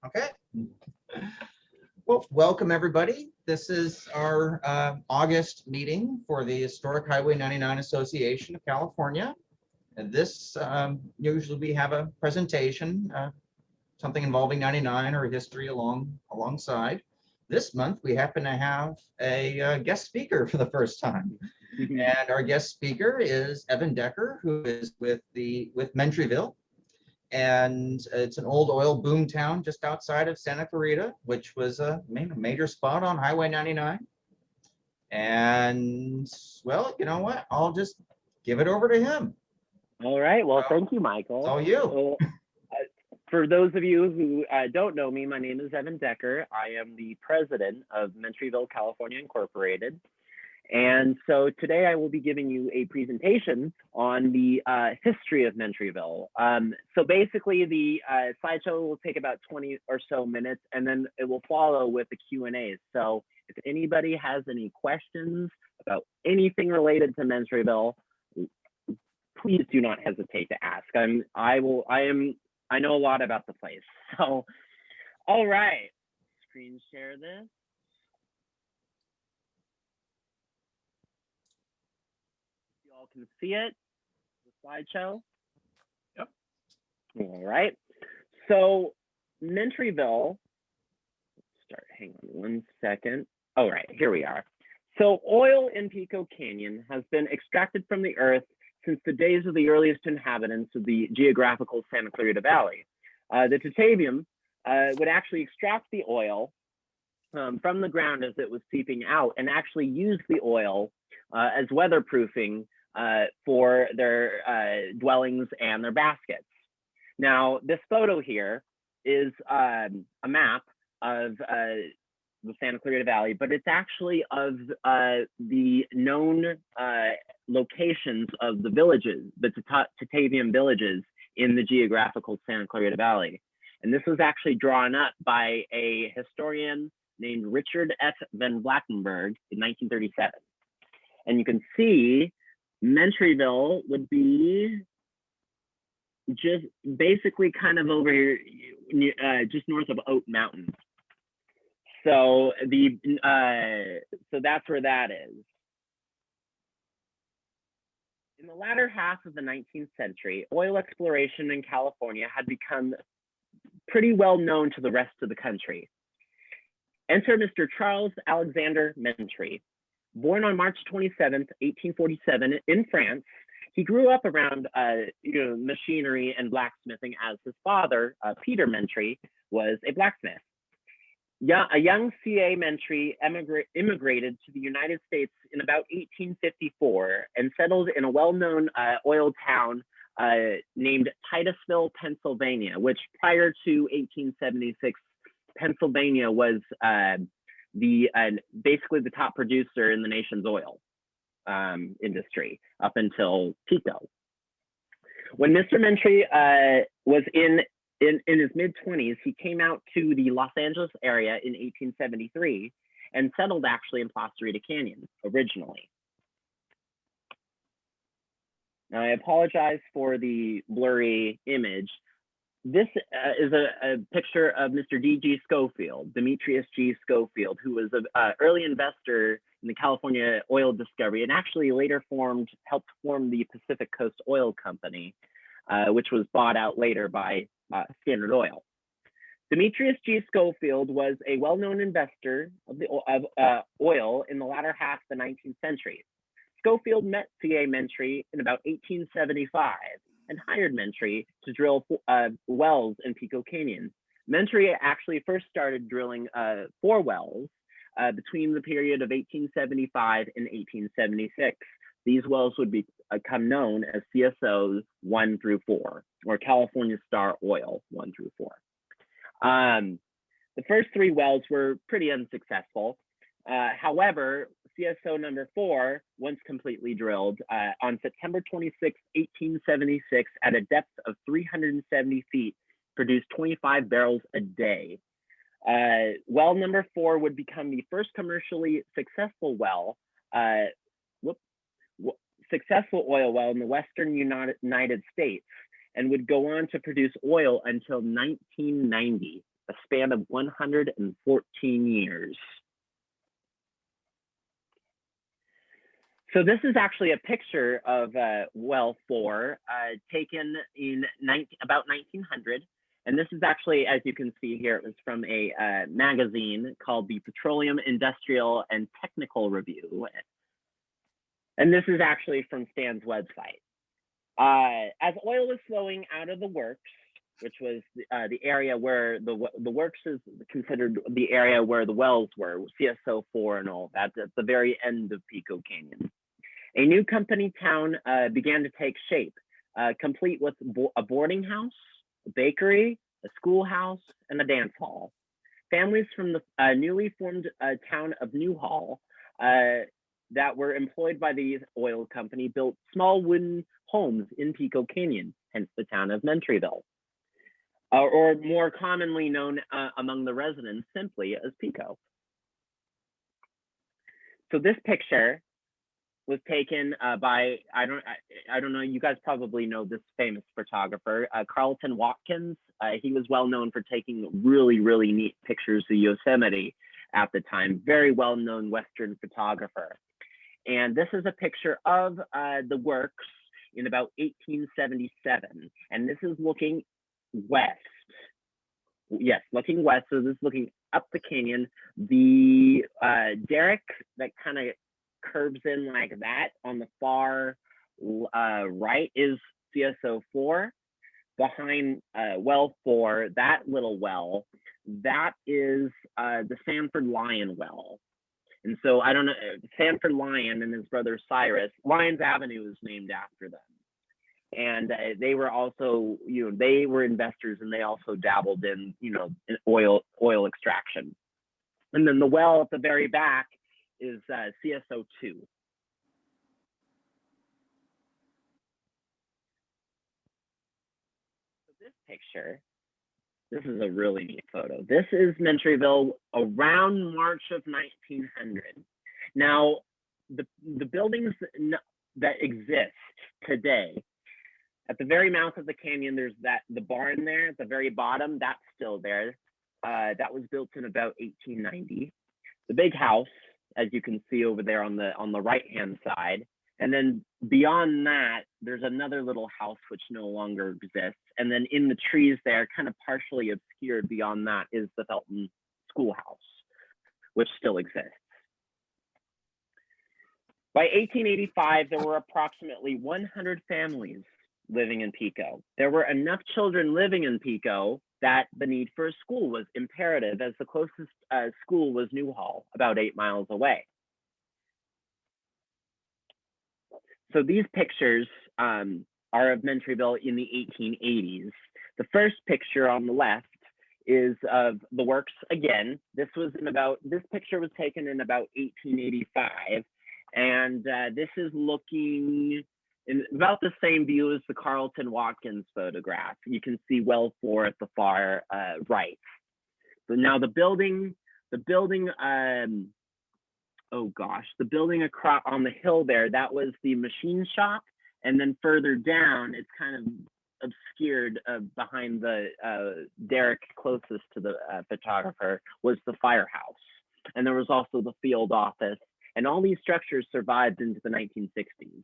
Okay. Well, welcome everybody. This is our August meeting for the Historic Highway 99 Association of California. And this usually we have a presentation, something involving 99 or history alongside. This month we happen to have a guest speaker for the first time. And our guest speaker is Evan Decker, who is with Mentryville. And it's an old oil boom town just outside of Santa Clarita, which was a major spot on Highway 99. And well, you know what? I'll just give it over to him. All right. Well, thank you, Michael. It's all you. For those of you who don't know me, my name is Evan Decker. I am the president of Mentryville, California Incorporated. And so today I will be giving you a presentation on the history of Mentryville. So basically the slideshow will take about 20 or so minutes, and then it will follow with the Q&A. So if anybody has any questions about anything related to Mentryville, please do not hesitate to ask. I know a lot about the place. So, all right, screen share this. All can see it, the slideshow. Yep. All right. So Mentryville, hang on one second. All right, here we are. So oil in Pico Canyon has been extracted from the earth since the days of the earliest inhabitants of the geographical Santa Clarita Valley. The Tatavium would actually extract the oil from the ground as it was seeping out and actually use the oil as weatherproofing for their dwellings and their baskets. Now, this photo here is a map of the Santa Clarita Valley, but it's actually of the known locations of the villages, the Tatavium villages in the geographical Santa Clarita Valley. And this was actually drawn up by a historian named Richard F. Van Blattenberg in 1937. And you can see Mentryville would be just basically kind of over here, just north of Oak Mountain. So so that's where that is. In the latter half of the 19th century, oil exploration in California had become pretty well known to the rest of the country. Enter Mr. Charles Alexander Mentry. Born on March 27th, 1847 in France, he grew up around machinery and blacksmithing as his father, Peter Mentry, was a blacksmith. A young C.A. Mentry immigrated to the United States in about 1854 and settled in a well-known oil town named Titusville, Pennsylvania, which prior to 1876, Pennsylvania was basically the top producer in the nation's oil industry up until Pico. When Mr. Mentry was in his mid-20s, he came out to the Los Angeles area in 1873 and settled actually in Placerita Canyon originally. Now, I apologize for the blurry image. This is a picture of Mr. D.G. Schofield, Demetrius G. Schofield, who was an early investor in the California oil discovery and actually later helped form the Pacific Coast Oil Company, which was bought out later by Standard Oil. Demetrius G. Schofield was a well-known investor of oil in the latter half of the 19th century. Schofield met C.A. Mentry in about 1875 and hired Mentry to drill wells in Pico Canyon. Mentry actually first started drilling 4 wells between the period of 1875 and 1876. These wells would become known as CSOs 1 through 4, or California Star Oil 1 through 4. The first 3 wells were pretty unsuccessful. However, CSO number 4, once completely drilled, on September 26, 1876, at a depth of 370 feet, produced 25 barrels a day. Well number 4 would become the first commercially successful successful oil well in the Western United States, and would go on to produce oil until 1990. a span of 114 years. So this is actually a picture of well 4 taken in about 1900. And this is actually, as you can see here, it was from a magazine called the Petroleum Industrial and Technical Review. And this is actually from Stan's website. As oil was flowing out of the works, which was the area where the works is considered the area where the wells were, CSO4 and all that, at the very end of Pico Canyon. A new company town began to take shape, complete with a boarding house, a bakery, a schoolhouse, and a dance hall. Families from the newly formed town of Newhall that were employed by the oil company built small wooden homes in Pico Canyon, hence the town of Mentryville, or more commonly known among the residents simply as Pico. So this picture was taken by, I don't know, you guys probably know this famous photographer, Carlton Watkins. He was well known for taking really, really neat pictures of Yosemite at the time, very well-known Western photographer. And this is a picture of the works in about 1877. And this is looking west. Yes, looking west, so this is looking up the canyon. The derrick that kind of curves in like that on the far right is CSO4. Behind well 4, that little well, that is the Sanford Lion well. And so I don't know, Sanford Lion and his brother Cyrus, Lyons Avenue is named after them. And they were also, they were investors, and they also dabbled in, in oil extraction. And then the well at the very back is CSO2. So this picture, this is a really neat photo. This is Mentryville around March of 1900. Now, the buildings that exist today, at the very mouth of the canyon, there's the barn there at the very bottom, that's still there. That was built in about 1890. The big house, as you can see over there on the right-hand side. And then beyond that, there's another little house which no longer exists. And then in the trees there, kind of partially obscured beyond that, is the Felton Schoolhouse, which still exists. By 1885, there were approximately 100 families living in Pico. There were enough children living in Pico that the need for a school was imperative, as the closest school was Newhall, about 8 miles away. So these pictures are of Mentryville in the 1880s. The first picture on the left is of the works again. This picture was taken in about 1885. And this is looking in about the same view as the Carlton Watkins photograph. You can see well 4 at the far right. So now the building across on the hill there, that was the machine shop. And then further down, it's kind of obscured behind the derrick closest to the photographer, was the firehouse. And there was also the field office. And all these structures survived into the 1960s.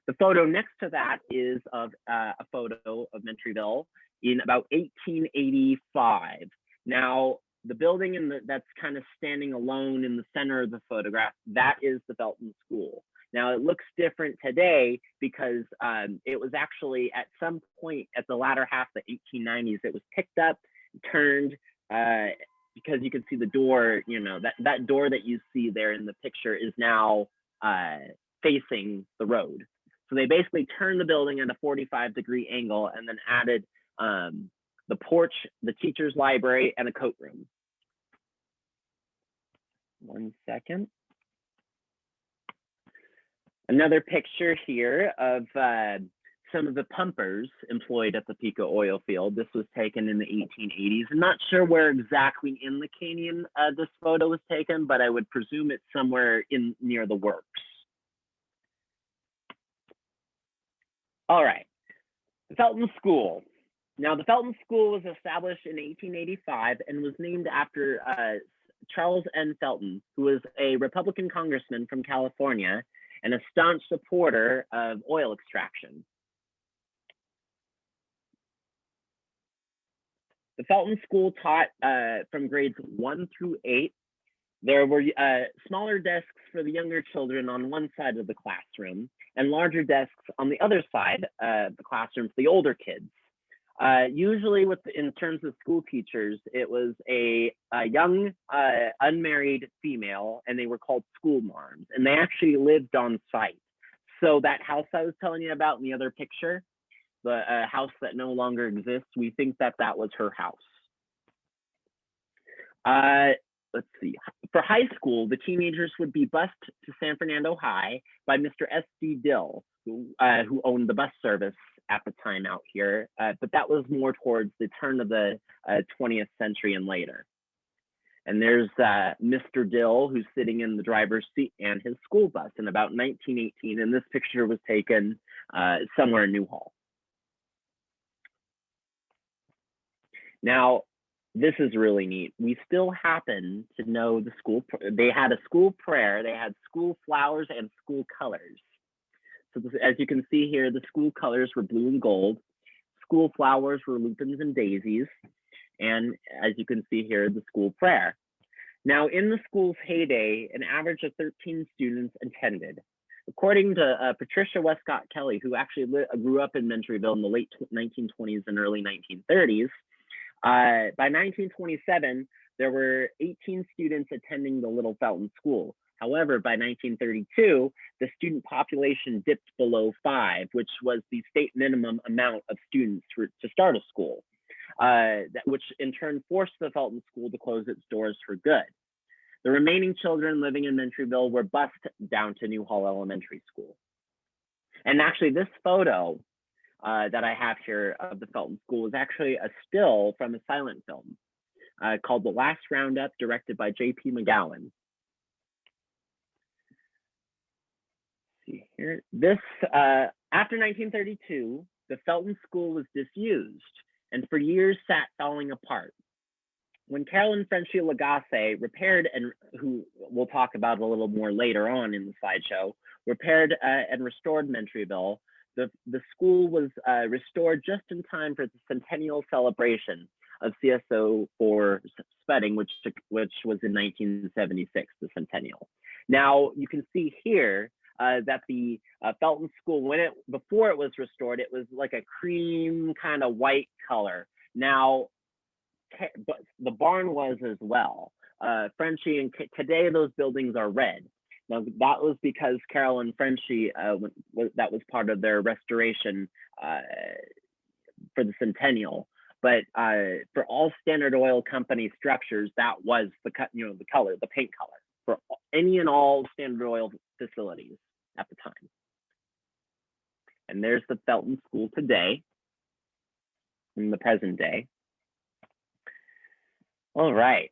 The photo next to that is of a photo of Mentryville in about 1885. Now, the building that's kind of standing alone in the center of the photograph, that is the Felton School. Now, it looks different today because it was actually at some point at the latter half of the 1890s, it was picked up, turned, because you can see the door, that door that you see there in the picture is now facing the road. So they basically turned the building at a 45-degree angle and then added the porch, the teacher's library, and a coat room. 1 second. Another picture here of some of the pumpers employed at the Pico oil field. This was taken in the 1880s. I'm not sure where exactly in the canyon this photo was taken, but I would presume it's somewhere near the works. All right, the Felton School. Now, the Felton School was established in 1885 and was named after Charles N. Felton, who was a Republican congressman from California and a staunch supporter of oil extraction. The Felton School taught from grades 1 through 8. There were smaller desks for the younger children on one side of the classroom and larger desks on the other side of the classroom for the older kids. Usually in terms of school teachers, it was a young unmarried female, and they were called school marms, and they actually lived on site. So that house I was telling you about in the other picture, the house that no longer exists, we think that that was her house. Let's see. For high school, the teenagers would be bused to San Fernando High by Mr. S.D. Dill, who owned the bus service at the time out here, but that was more towards the turn of the 20th century and later. And there's Mr. Dill, who's sitting in the driver's seat and his school bus in about 1918, and this picture was taken somewhere in Newhall. Now, this is really neat. We still happen to know the school. They had a school prayer, they had school flowers and school colors. So this, as you can see here, the school colors were blue and gold. School flowers were lupins and daisies. And as you can see here, the school prayer. Now, in the school's heyday, an average of 13 students attended. According to Patricia Westcott Kelly, who actually grew up in Mentryville in the late 1920s and early 1930s, by 1927, there were 18 students attending the Little Felton School. However, by 1932, the student population dipped below 5, which was the state minimum amount of students to start a school, which in turn forced the Felton School to close its doors for good. The remaining children living in Mentryville were bused down to Newhall Elementary School. And actually, this photo that I have here of the Felton School is actually a still from a silent film called The Last Roundup, directed by J.P. McGowan. See here. This after 1932, the Felton School was disused and for years sat falling apart. When Carolyn Frenchy Lagasse repaired, and who we'll talk about a little more later on in the slideshow, repaired and restored Mentryville, the school was restored just in time for the centennial celebration of CSO for Spedding, which was in 1976, the centennial. Now you can see here that the Felton School, before it was restored, it was like a cream kind of white color. Now, but the barn was as well. Frenchy, and today those buildings are red. Now that was because Carroll and Frenchy, that was part of their restoration for the centennial. But for all Standard Oil Company structures, that was the color, the paint color for any and all Standard Oil facilities at the time. And there's the Felton School today, in the present day. All right,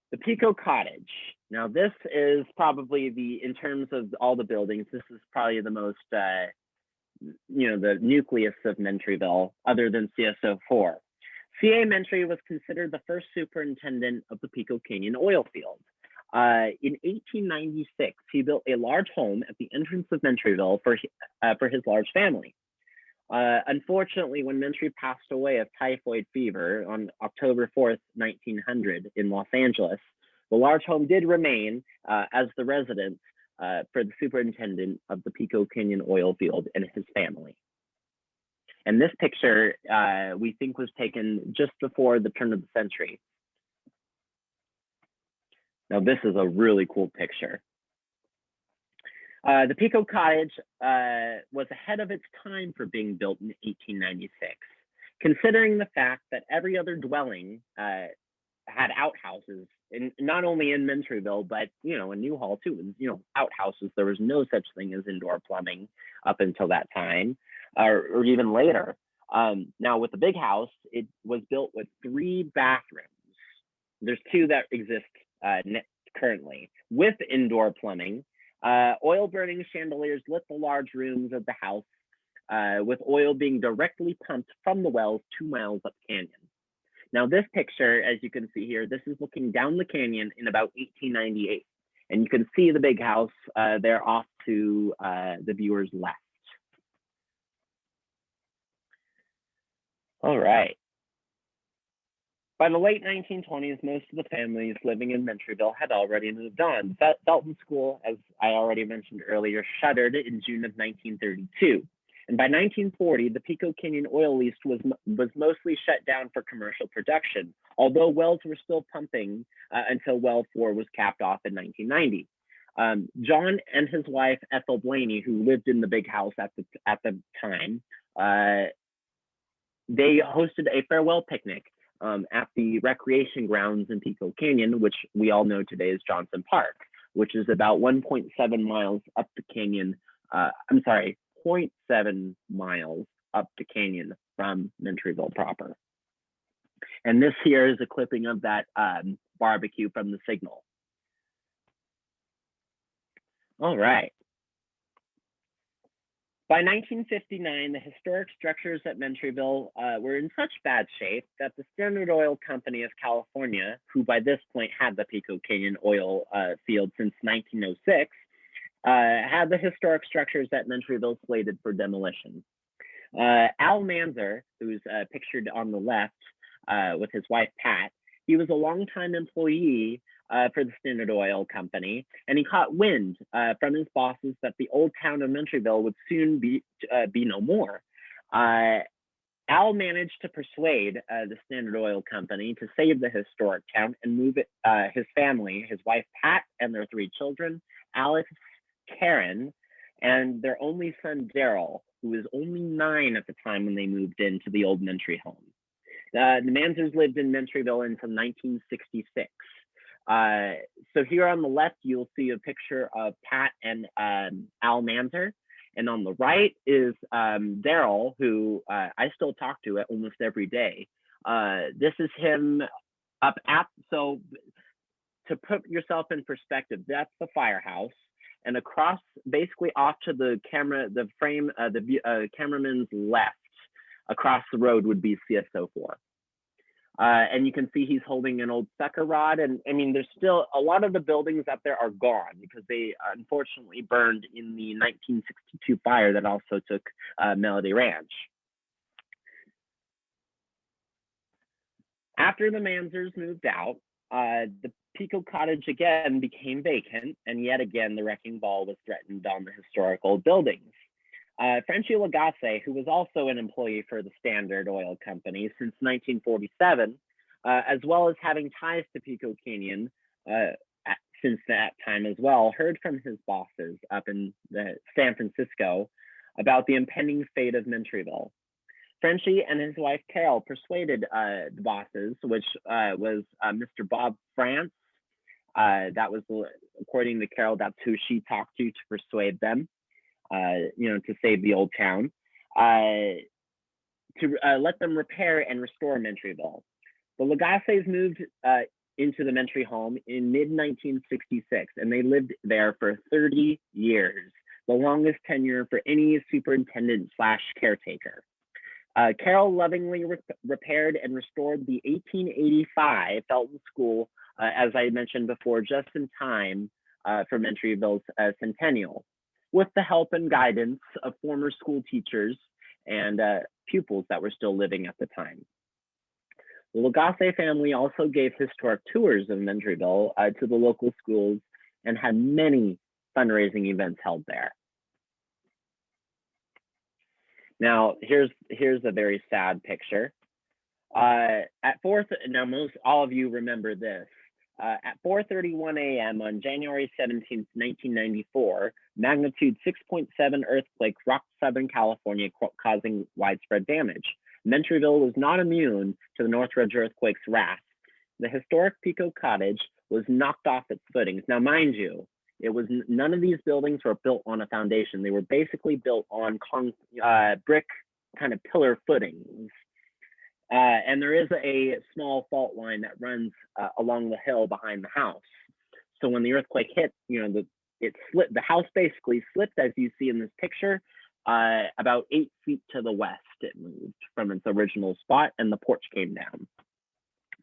the Pico Cottage. Now this is probably in terms of all the buildings, this is probably the most, the nucleus of Mentryville, other than CSO4. C.A. Mentry was considered the first superintendent of the Pico Canyon oil field. In 1896, he built a large home at the entrance of Mentryville for his large family. Unfortunately, when Mentry passed away of typhoid fever on October 4th, 1900 in Los Angeles, the large home did remain as the residence for the superintendent of the Pico Canyon oil field and his family. And this picture, we think, was taken just before the turn of the century. Now, this is a really cool picture. The Pico Cottage was ahead of its time for being built in 1896, considering the fact that every other dwelling had outhouses, not only in Mentryville, but in Newhall too. Outhouses. There was no such thing as indoor plumbing up until that time, or even later. Now, with the big house, it was built with 3 bathrooms. There's 2 that exist currently with indoor plumbing. Oil burning chandeliers lit the large rooms of the house, with oil being directly pumped from the wells 2 miles up the canyon. Now, this picture, as you can see here, this is looking down the canyon in about 1898. And you can see the big house there off to the viewer's left. All right. By the late 1920s, most of the families living in Mentryville had already moved on. Dalton School, as I already mentioned earlier, shuttered in June of 1932. And by 1940, the Pico Canyon oil lease was mostly shut down for commercial production, although wells were still pumping until well 4 was capped off in 1990. John and his wife, Ethel Blaney, who lived in the big house at the time, they hosted a farewell picnic at the recreation grounds in Pico Canyon, which we all know today as Johnson Park, which is about 1.7 miles up the canyon. 0.7 miles up the canyon from Mentryville proper. And this here is a clipping of that barbecue from the signal. All right. By 1959, the historic structures at Mentryville were in such bad shape that the Standard Oil Company of California, who by this point had the Pico Canyon oil field since 1906, had the historic structures at Mentryville slated for demolition. Al Manzer, who's pictured on the left with his wife, Pat, he was a longtime employee for the Standard Oil Company, and he caught wind from his bosses that the old town of Mentryville would soon be no more. Al managed to persuade the Standard Oil Company to save the historic town and move his family, his wife, Pat, and their 3 children, Alex, Karen, and their only son, Daryl, who was only 9 at the time when they moved into the old Mentry home. The Manzers lived in Mentryville until 1966. So here on the left, you'll see a picture of Pat and Al Manzer. And on the right is Daryl, who I still talk to almost every day. This is him up at, so to put yourself in perspective, that's the firehouse. And across, basically off to the camera, the frame, the cameraman's left, across the road would be CSO4. And you can see he's holding an old sucker rod. And I mean, there's still a lot of the buildings up there are gone because they unfortunately burned in the 1962 fire that also took Melody Ranch. After the Manzers moved out, the Pico Cottage again became vacant, and yet again the wrecking ball was threatened on the historical buildings. Frenchy Lagasse, who was also an employee for the Standard Oil Company since 1947, as well as having ties to Pico Canyon since that time as well, heard from his bosses up in San Francisco about the impending fate of Mentryville. Frenchy and his wife Carol persuaded the bosses, which was Mr. Bob France. That was, according to Carol, that's who she talked to persuade them, to save the old town, to let them repair and restore Mentryville. The Lagasses moved into the Mentry home in mid-1966, and they lived there for 30 years, the longest tenure for any superintendent/caretaker. Carol lovingly repaired and restored the 1885 Felton School, as I mentioned before, just in time for Mentryville's centennial, with the help and guidance of former school teachers and pupils that were still living at the time. The Lagasse family also gave historic tours of Mentryville to the local schools and had many fundraising events held there. Now, here's a very sad picture. Now all of you remember this. At 4:31 a.m. on January 17th, 1994, magnitude 6.7 earthquake rocked Southern California, causing widespread damage. Mentryville was not immune to the Northridge earthquake's wrath. The historic Pico Cottage was knocked off its footings. Now, mind you, none of these buildings were built on a foundation. They were basically built on brick kind of pillar footings. And there is a small fault line that runs along the hill behind the house. So when the earthquake hit, it slipped. The house basically slipped, as you see in this picture, about 8 feet to the west. It moved from its original spot, and the porch came down.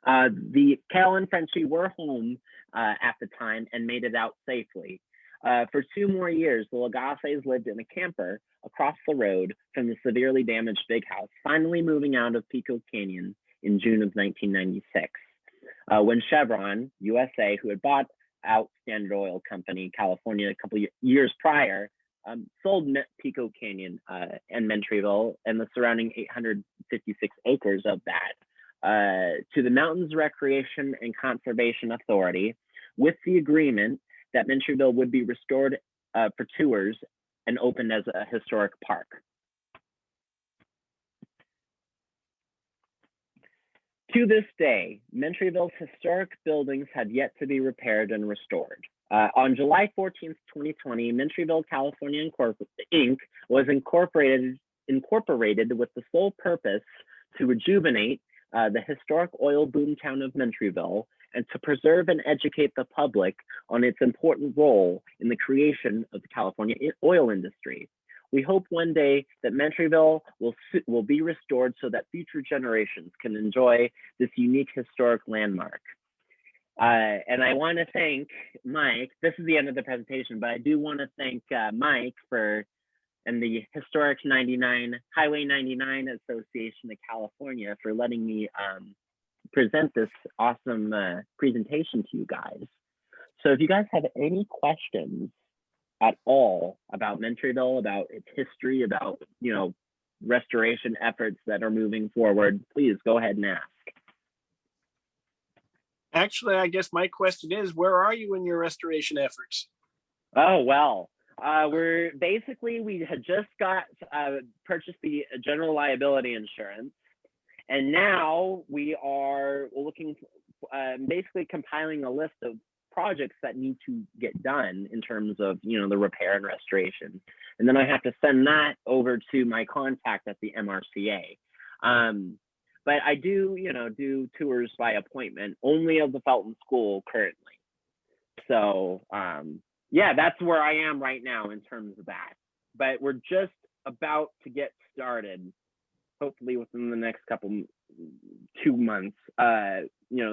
The Cal and Frenchie were home at the time and made it out safely. For 2 more years, the Lagasses lived in a camper across the road from the severely damaged big house, finally moving out of Pico Canyon in June of 1996. When Chevron USA, who had bought out Standard Oil Company California a couple years prior, sold Pico Canyon and Mentryville and the surrounding 856 acres of that to the Mountains Recreation and Conservation Authority, with the agreement that Mentryville would be restored for tours and opened as a historic park. To this day, Mentryville's historic buildings have yet to be repaired and restored. On July 14th, 2020, Mentryville, California Inc. was incorporated with the sole purpose to rejuvenate the historic oil boomtown of Mentryville and to preserve and educate the public on its important role in the creation of the California oil industry. We hope one day that Mentryville will be restored so that future generations can enjoy this unique historic landmark. And I want to thank Mike. This is the end of the presentation, but I do want to thank Mike and the Historic Highway 99 Association of California for letting me present this awesome presentation to you guys. So if you guys have any questions at all about Mentryville, about its history, about restoration efforts that are moving forward, please go ahead and ask. Actually, I guess my question is, where are you in your restoration efforts? Oh, well, we had just purchased the general liability insurance, and now we are looking, basically compiling a list of projects that need to get done in terms of, the repair and restoration. And then I have to send that over to my contact at the MRCA. But I do, do tours by appointment only of the Felton School currently. So yeah, that's where I am right now in terms of that. But we're just about to get started, hopefully within the next 2 months,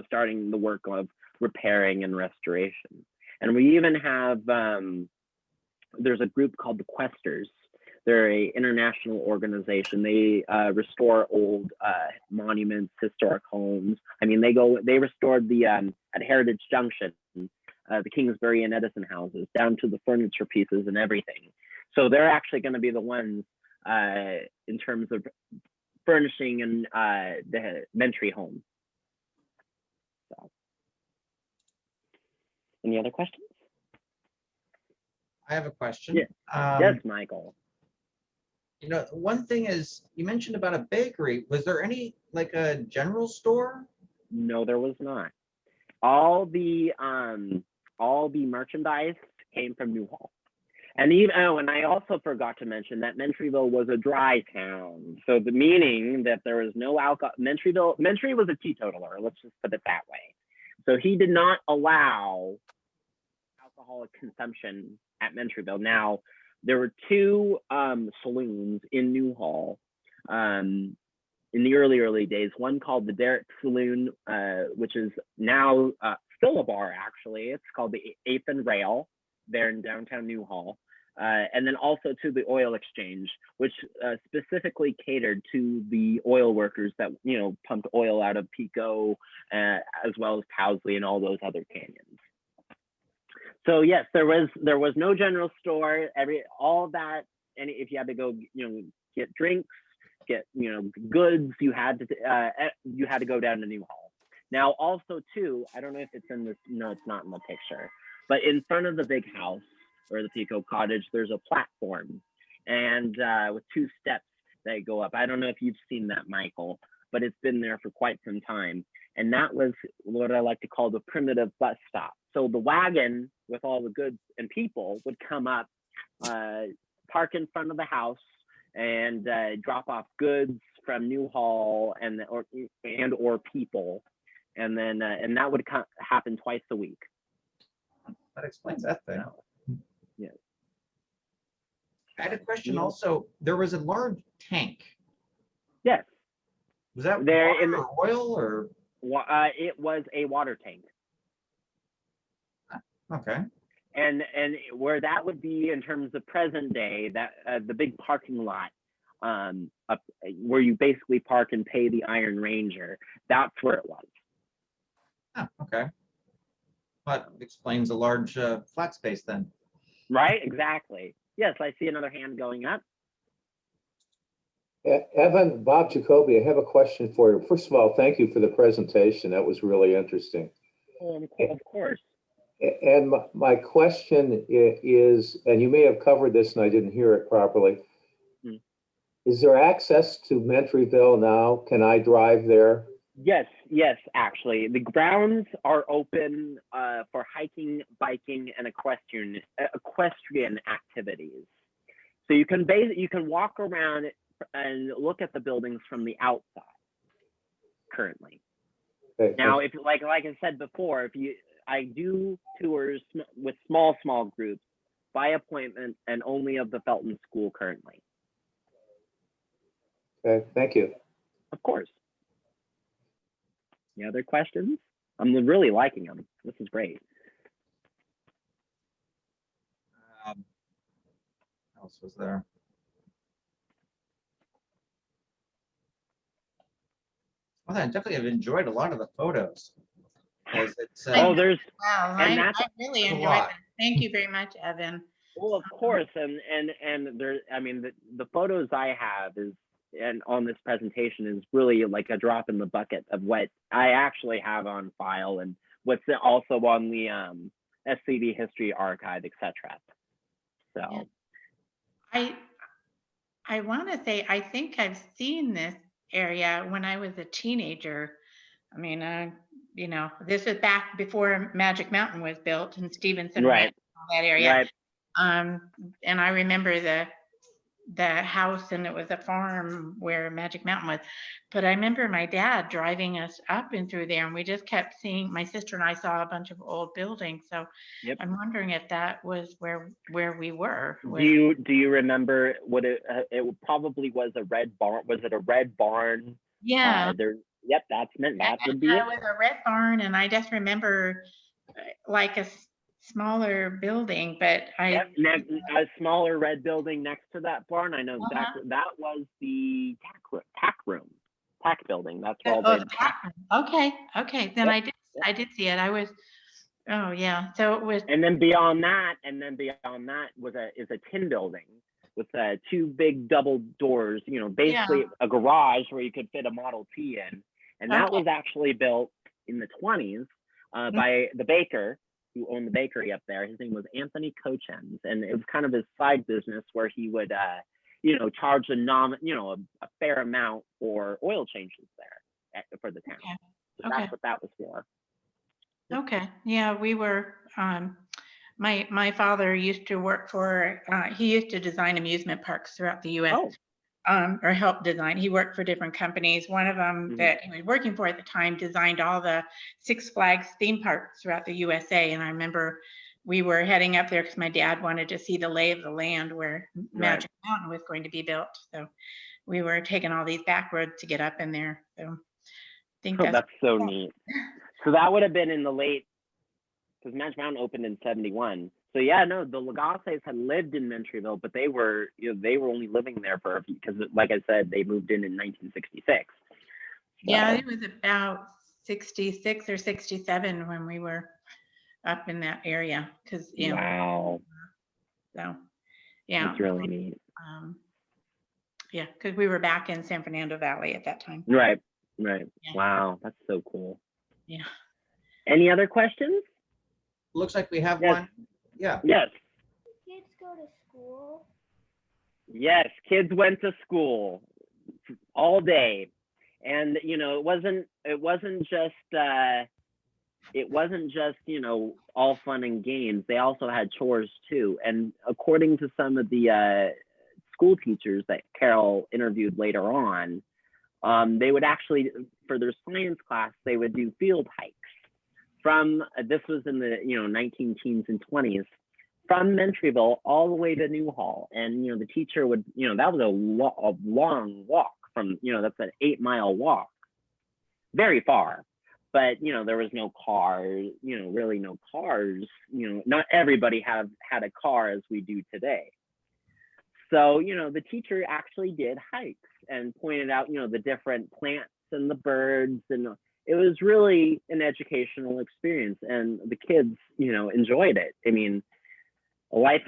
starting the work of repairing and restoration. And we even have, there's a group called the Questers. They're an international organization. They restore old monuments, historic homes. I mean, they restored the at Heritage Junction, the Kingsbury and Edison houses, down to the furniture pieces and everything. So they're actually going to be the ones in terms of furnishing and the Mentry home. So, any other questions? I have a question. Yeah. Yes, Michael. One thing is, you mentioned about a bakery. Was there any, like a general store? No, there was not. All the merchandise came from Newhall. And and I also forgot to mention that Mentryville was a dry town. So the meaning that there was no alcohol. Mentry was a teetotaler, let's just put it that way. So he did not allow alcoholic consumption at Mentryville. Now, there were 2 saloons in Newhall in the early days. One called the Derrick Saloon, which is now still a bar, actually. It's called the 8th and Rail there in downtown Newhall. And then also to the Oil Exchange, which specifically catered to the oil workers that, pumped oil out of Pico, as well as Powsley and all those other canyons. So yes, there was no general store. All of that, and if you had to go, get drinks, get goods, you had to go down to Newhall. Now also too, I don't know if it's in this. No, it's not in the picture. But in front of the big house or the Pico Cottage, there's a platform, and with 2 steps that go up. I don't know if you've seen that, Michael, but it's been there for quite some time. And that was what I like to call the primitive bus stop. So the wagon with all the goods and people would come up, park in front of the house, and drop off goods from Newhall or people, and then and that would happen twice a week. That explains that thing. Yeah. I had a question also. There was a large tank. Yes, Was that there water in or oil or? it was a water tank. Okay. And where that would be in terms of present day, that the big parking lot, up where you basically park and pay the Iron Ranger, that's where it was. Oh, okay. That explains a large flat space then. Right, exactly. Yes, I see another hand going up. Evan, Bob Jacoby, I have a question for you. First of all, thank you for the presentation. That was really interesting. Oh, of course. And my question is, and you may have covered this and I didn't hear it properly. Hmm. Is there access to Mentryville now? Can I drive there? Yes, actually. The grounds are open for hiking, biking, and equestrian activities. So you can walk around and look at the buildings from the outside currently. Okay. Now, if like I said before, I do tours with small groups by appointment and only of the Felton School currently. Okay, thank you. Of course. Any other questions? I'm really liking them. This is great. What else was there? Well, I definitely have enjoyed a lot of the photos. As it's, There's Wow, and I that's really a enjoyed lot. that. Thank you very much, Evan. well, of course, and there. I mean, the photos I have and on this presentation is really like a drop in the bucket of what I actually have on file and what's also on the SCD History Archive, etc. So. Yeah. I want to say I think I've seen this area when I was a teenager. I mean, this is back before Magic Mountain was built and Stevenson Right. Ranch, all that area. Right. And I remember the house, and it was a farm where Magic Mountain was. But I remember my dad driving us up and through there, and we just kept seeing. My sister and I saw a bunch of old buildings. So Yep. I'm wondering if that was where we were. Do you remember what it probably was? A red barn? Was it a red barn? Yeah. Yep, that would be it. It was a red barn, and I just remember like a smaller building, but Yep, a smaller red building next to that barn. I know exactly. That was the tack building. That's where all the tack room. Okay. Then Yep. I did see it. Oh yeah. So it was. And then beyond that is a tin building with two big double doors. Basically a garage where you could fit a Model T in. And that was actually built in the 20s by the baker who owned the bakery up there. His name was Anthony Cochens, and it was kind of his side business where he would, charge a fair amount for oil changes there for the town. Okay. So that's what that was for. Okay. Yeah, we were. My father used to work for. He used to design amusement parks throughout the U.S. Oh. Or help design. He worked for different companies. One of them that he was working for at the time designed all the Six Flags theme parks throughout the USA. And I remember we were heading up there because my dad wanted to see the lay of the land where Magic Mountain was going to be built. So we were taking all these back roads to get up in there. So I think that's so neat. So that would have been in the late, because Magic Mountain opened in 71. So yeah, no, the Lagasses had lived in Mentryville, but they were only living there because, like I said, they moved in 1966. So. Yeah, it was about 66 or 67 when we were up in that area. Wow. So yeah, that's really neat. Yeah, because we were back in San Fernando Valley at that time. Right. Yeah. Wow, that's so cool. Yeah. Any other questions? Looks like we have one. Yeah. Yes. Kids go to school? Yes, kids went to school all day. And it wasn't just all fun and games. They also had chores too. And according to some of the school teachers that Carol interviewed later on, they would actually, for their science class, they would do field hikes. This was in the 19 teens and 20s, from Mentryville all the way to Newhall. And, the teacher would, that was a long walk from, that's an 8-mile walk, very far. But, there was no cars, really no cars, not everybody had a car as we do today. So, the teacher actually did hikes and pointed out, the different plants and the birds, and it was really an educational experience, and the kids, enjoyed it. I mean, life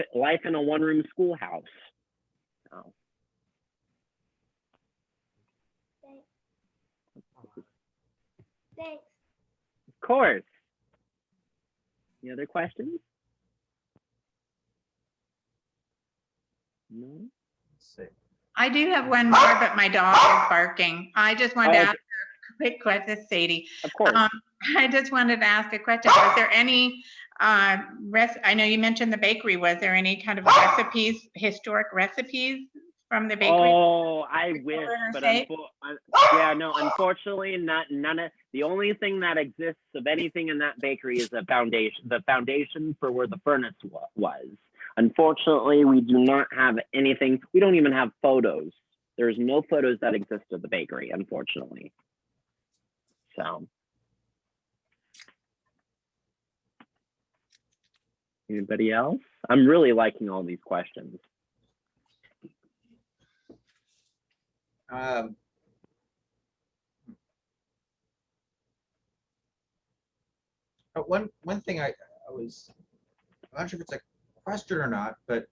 in a one-room schoolhouse. So. Thanks. Of course. Any other questions? No. Let's see. I do have one more, but my dog is barking. I just wanted to Oh, ask a quick question, Sadie. Of course. I just wanted to ask a question. Was there any I know you mentioned the bakery. Was there any kind of recipes, historic recipes from the bakery? Oh, I wish, but say? unfortunately, none of the only thing that exists of anything in that bakery is the foundation for where the furnace was. Unfortunately, we do not have anything. We don't even have photos. There's no photos that exist of the bakery, unfortunately. So. Anybody else? I'm really liking all these questions. One thing I'm not sure if it's a question or not, but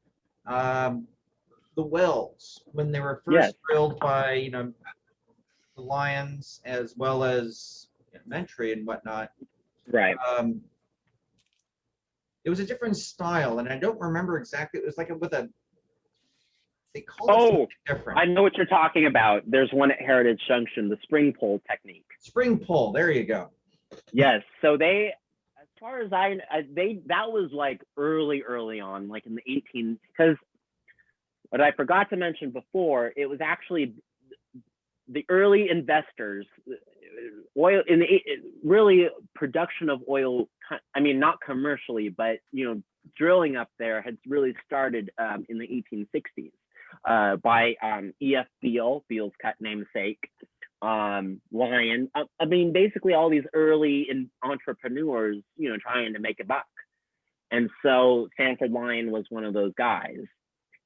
the wells, when they were first Yes. drilled by the Lions as well as Mentry and whatnot, Right. it was a different style, and I don't remember exactly. It was like they called it Oh, something different. I know what you're talking about. There's one at Heritage Junction, the spring pole technique. Spring pole. There you go. Yes. So they, as far as that was like early on, like in the 18, because what I forgot to mention before, it was actually the early investors, oil in the really production of oil. I mean, not commercially, but drilling up there had really started in the 1860s by E.F. Beale's cut namesake, Lion. I mean, basically all these early entrepreneurs, trying to make a buck. And so Sanford Lion was one of those guys.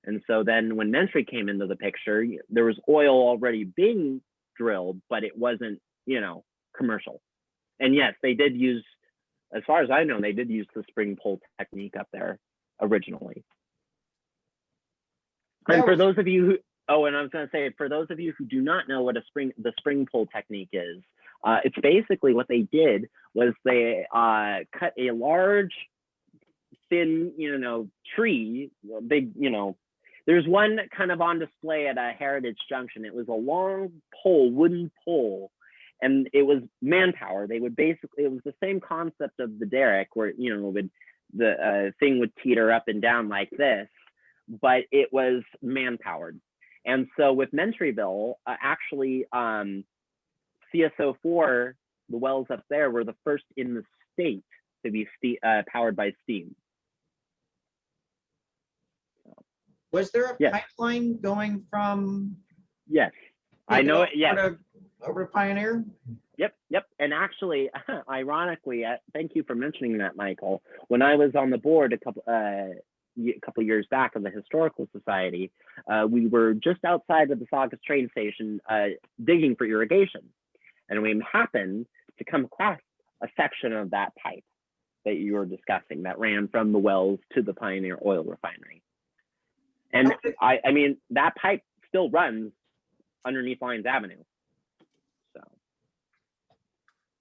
And so then when Mentry came into the picture, there was oil already being drilled, but it wasn't, commercial. And yes, they did use, as far as I know, they did use the spring pole technique up there originally. And for those of you who, and I was going to say, for those of you who do not know what the spring pole technique is, it's basically what they did was they cut a large, thin, tree, big, there's one kind of on display at a Heritage Junction. It was a long pole, wooden pole, and it was manpower. They would it was the same concept of the derrick where, the thing would teeter up and down like this, but it was man-powered. And so with Mentryville, actually, CSO4, the wells up there were the first in the state to be powered by steam. Was there a Yes. pipeline going from? Yes, I know it. Yes. Over to Pioneer? Yep. And actually, ironically, thank you for mentioning that, Michael. When I was on the board a couple years back of the Historical Society, we were just outside of the Saugus train station digging for irrigation. And we happened to come across a section of that pipe that you were discussing that ran from the wells to the Pioneer Oil Refinery. And I mean, that pipe still runs underneath Lyons Avenue. So.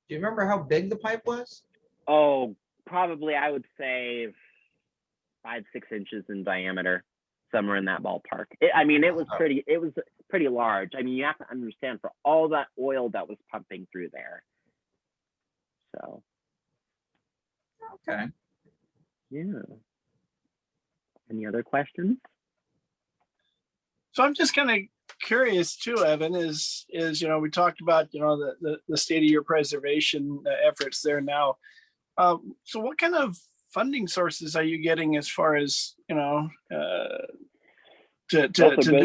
Do you remember how big the pipe was? Oh, probably I would say 5-6 inches in diameter, somewhere in that ballpark. It was pretty large. I mean, you have to understand for all that oil that was pumping through there. So. Okay. Yeah. Any other questions? So I'm just kind of curious too, Evan, is we talked about, the state of your preservation efforts there now. So what kind of funding sources are you getting as far as, to That's a good-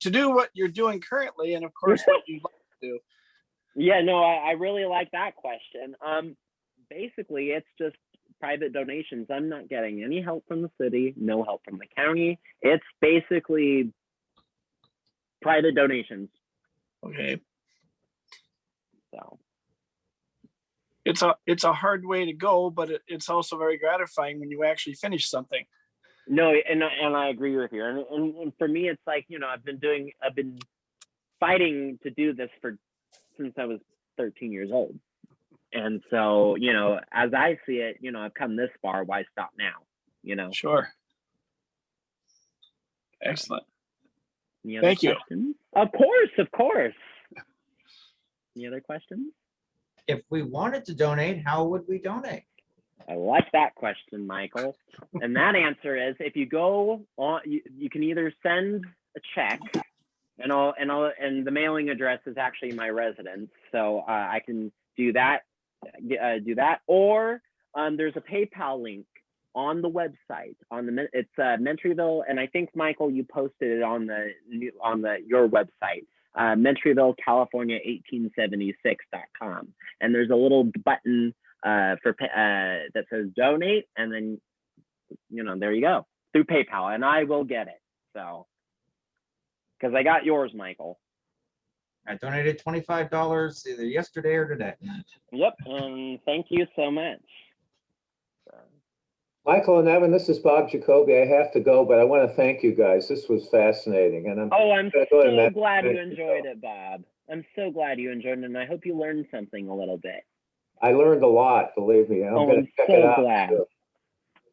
do what you're doing currently, and of course what you'd like to do? Yeah, no, I really like that question. Basically, it's just private donations. I'm not getting any help from the city, no help from the county. It's basically private donations. Okay. So It's a hard way to go, but it's also very gratifying when you actually finish something. no, and I agree with you. And for me, it's like, I've been fighting to do this since I was 13 years old. And so, as I see it, I've come this far. Why stop now? Sure. Excellent. Any other Thank you. questions? Of course. Any other questions? If we wanted to donate, how would we donate? I like that question, Michael. And that answer is, if you go on, you can either send a check, and the mailing address is actually my residence, so I can do that. Or there's a PayPal link on the website. It's Mentryville, and I think Michael, you posted it on your website, Mentryville, California 1876.com, and there's a little button that says donate, and then there you go, through PayPal, and I will get it. So, because I got yours, Michael. I donated $25 either yesterday or today. Yep, and thank you so much. Michael and Evan, this is Bob Jacoby. I have to go, but I want to thank you guys. This was fascinating. And I'm so glad you enjoyed it, Bob. I'm so glad you enjoyed it, and I hope you learned something a little bit. I learned a lot, believe me. And I'm going to check it out. Glad. Too.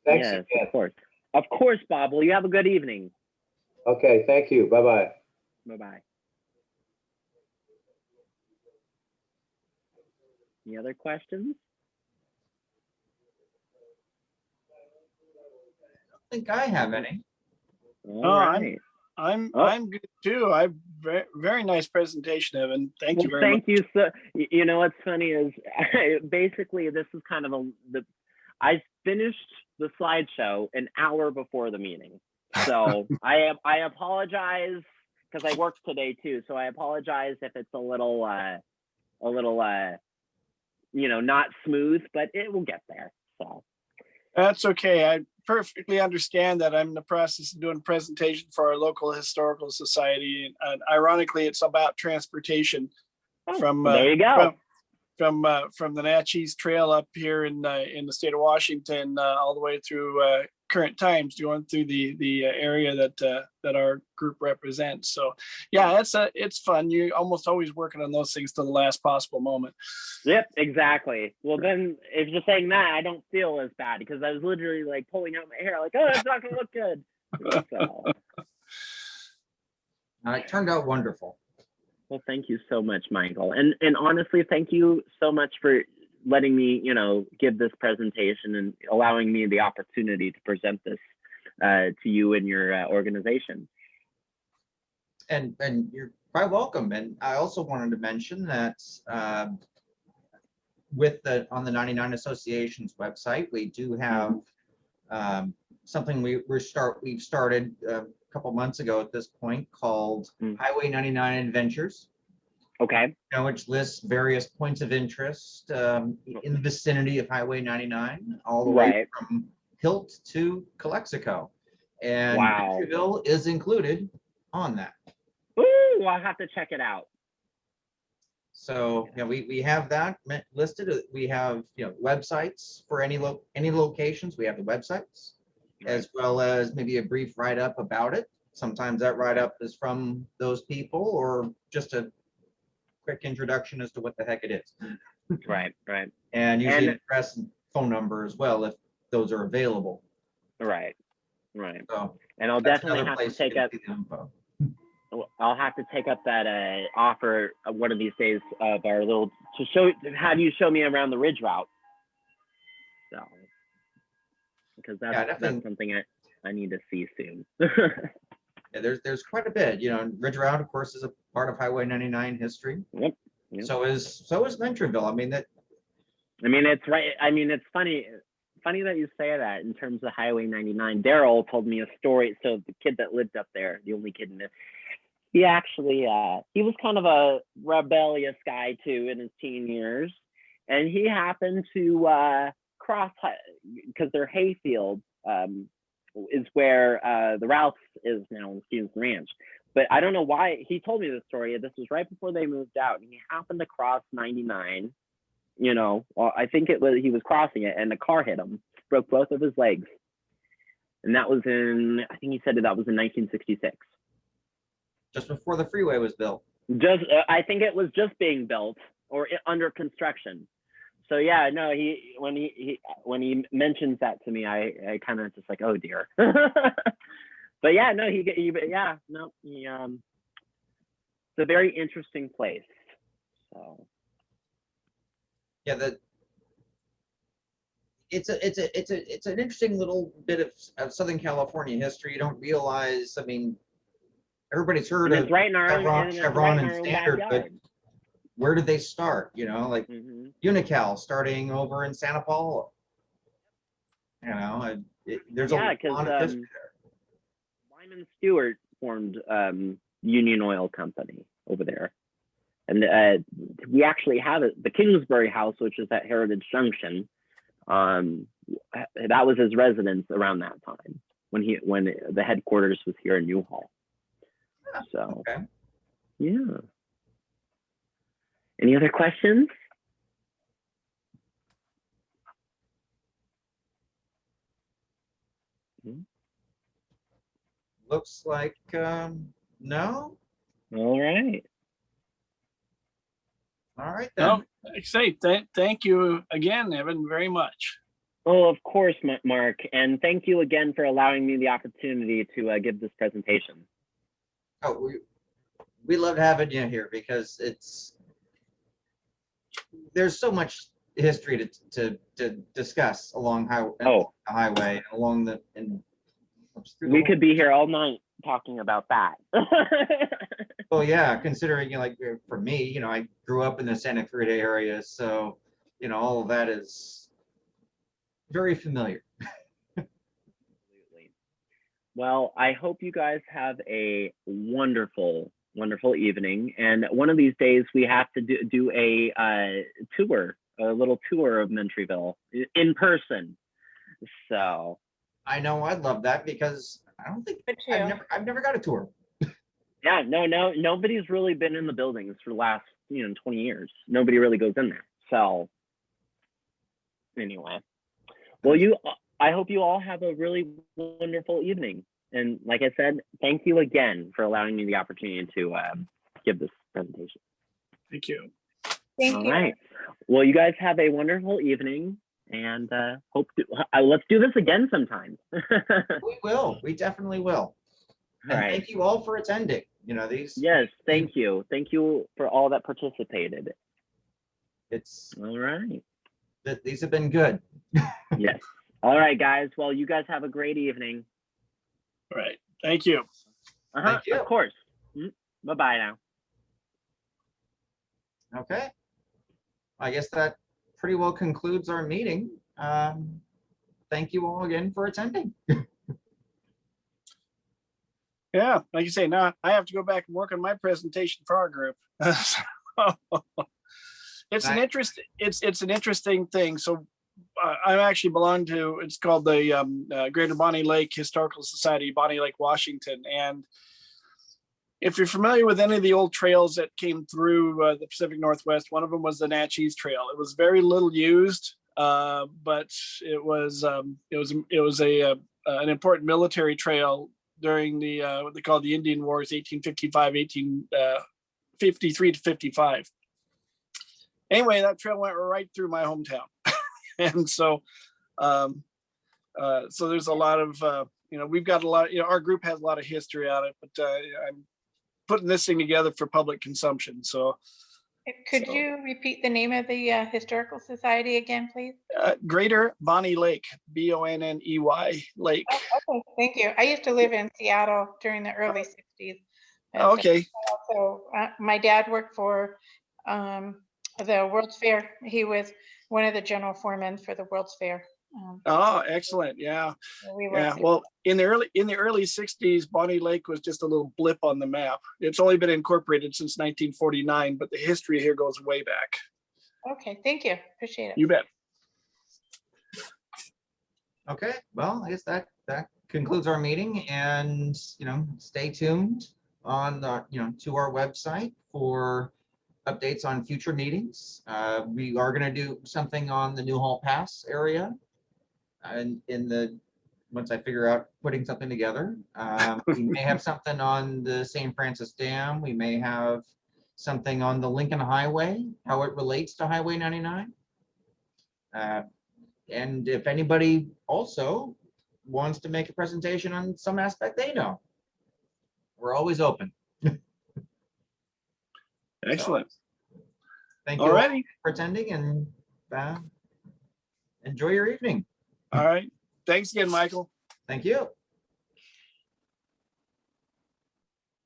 Thanks yes, again. Of course, Bob. Well, you have a good evening. Okay, thank you. Bye-bye. Bye-bye. Any other questions? I don't think I have any. All right. I'm I'm good too. Very nice presentation, Evan. Thank you very much. Thank you. So, what's funny is basically this is kind of I finished the slideshow an hour before the meeting. So I apologize because I worked today too. So I apologize if it's a little not smooth, but it will get there. So that's okay. I perfectly understand that. I'm in the process of doing a presentation for our local historical society, and ironically, it's about transportation from there you go. From the Natchez Trail up here in the state of Washington, all the way through current times, going through the area that our group represents. So yeah, it's fun. You're almost always working on those things to the last possible moment. Yep, exactly. Well, then if you're saying that, I don't feel as bad because I was literally like pulling out my hair, like, oh, it's not gonna look good. So. It turned out wonderful. Well, thank you so much, Michael. And honestly, thank you so much for letting me, give this presentation and allowing me the opportunity to present this to you and your organization. And you're quite welcome. And I also wanted to mention that on the 99 Association's website, we do have something we've started a couple months ago at this point called Highway 99 Adventures. Okay. Which lists various points of interest in the vicinity of Highway 99, all the way from Hilt to Calexico. And Mentryville is included on that. Ooh, I'll have to check it out. So we have that listed. We have websites for any locations. We have the websites, as well as maybe a brief write-up about it. Sometimes that write-up is from those people, or just a quick introduction as to what the heck it is. Right. And usually an address and phone number as well, if those are available. Right. So, and I'll definitely have to take up. I'll have to take up that offer one of these days of our little have you show me around the ridge route. So, because that's something I need to see soon. Yeah, there's quite a bit. Ridge route, of course, is a part of Highway 99 history. Yep. So is Mentryville. I mean, it's right. I mean, it's funny funny that you say that in terms of Highway 99. Daryl told me a story. So the kid that lived up there, the only kid in it, he actually, he was kind of a rebellious guy too in his teen years. And he happened to cross, because their hayfield is where the Ralph's is now in Stevens Ranch. But I don't know why, he told me this story. This was right before they moved out. And he happened to cross 99. You know, well, I think it was, he was crossing it and the car hit him, broke both of his legs. And that was in, I think he said that was in 1966. Just before the freeway was built. Just, I think it was just being built or under construction. So yeah, no, when he mentions that to me, I kind of just like, oh dear. But yeah, no, it's a very interesting place. So. Yeah, it's an interesting little bit of Southern California history. You don't realize. I mean, everybody's heard of right in our Chevron and Standard, but where did they start? You know, like Unocal starting over in Santa Paula. You know, there's a lot of history there. Lyman Stewart formed Union Oil Company over there. And we actually have it, the Kingsbury House, which is at Heritage Junction. That was his residence around that time when the headquarters was here in Newhall. So, okay. Yeah. Any other questions? Looks like no. All right. All right then. No, like I say, thank you again, Evan, very much. Oh, of course, Mark, and thank you again for allowing me the opportunity to give this presentation. Oh, we loved having you here because there's so much history to discuss along the highway, along the we could be here all night talking about that. Well, yeah, considering, you know, like for me, you know, I grew up in the Santa Cruz area, so, you know, all of that is very familiar. Absolutely. Well, I hope you guys have a wonderful, wonderful evening. And one of these days we have to do a tour, a little tour of Mentryville in person. So. I know I'd love that because I don't think I've never got a tour. Yeah, no, nobody's really been in the buildings for the last, 20 years. Nobody really goes in there. So anyway, well, I hope you all have a really wonderful evening. And like I said, thank you again for allowing me the opportunity to give this presentation. Thank you. Thank you. All right. Well, you guys have a wonderful evening, and let's do this again sometime. We will. We definitely will. And thank you all for attending. You know, these. Yes, thank you. Thank you for all that participated. It's all right. These have been good. Yes. All right, guys. Well, you guys have a great evening. All right. Thank you. Thank you. Of course. Bye-bye now. Okay. I guess that pretty well concludes our meeting. Thank you all again for attending. Yeah, like you say, now I have to go back and work on my presentation for our group. It's an interesting thing. So I actually belong to, it's called the Greater Bonnie Lake Historical Society, Bonnie Lake, Washington. And if you're familiar with any of the old trails that came through the Pacific Northwest, one of them was the Natchez Trail. It was very little used, but it was an important military trail during the what they call the Indian Wars, 1853 to 55. Anyway, that trail went right through my hometown, and so there's a lot of we've got a lot. Our group has a lot of history on it, but I'm putting this thing together for public consumption. So, could you repeat the name of the historical society again, please? Greater Bonnie Lake, Bonney Lake. Oh, okay, thank you. I used to live in Seattle during the early 60s. Okay. So my dad worked for the World's Fair. He was one of the general foremen for the World's Fair. Oh, excellent. Yeah. We Yeah. worked Well, in the early 60s, Bonnie Lake was just a little blip on the map. It's only been incorporated since 1949, but the history here goes way back. Okay, thank you. Appreciate it. You bet. Okay, well, I guess that concludes our meeting, and stay tuned on to our website for updates on future meetings. We are going to do something on the Newhall Pass area, and once I figure out putting something together. We may have something on the St. Francis Dam. We may have something on the Lincoln Highway, how it relates to Highway 99. And if anybody also wants to make a presentation on some aspect they know, we're always open. Excellent. Thank you All all righty. for attending, and enjoy your evening. All right. Thanks again, Michael. Thank you.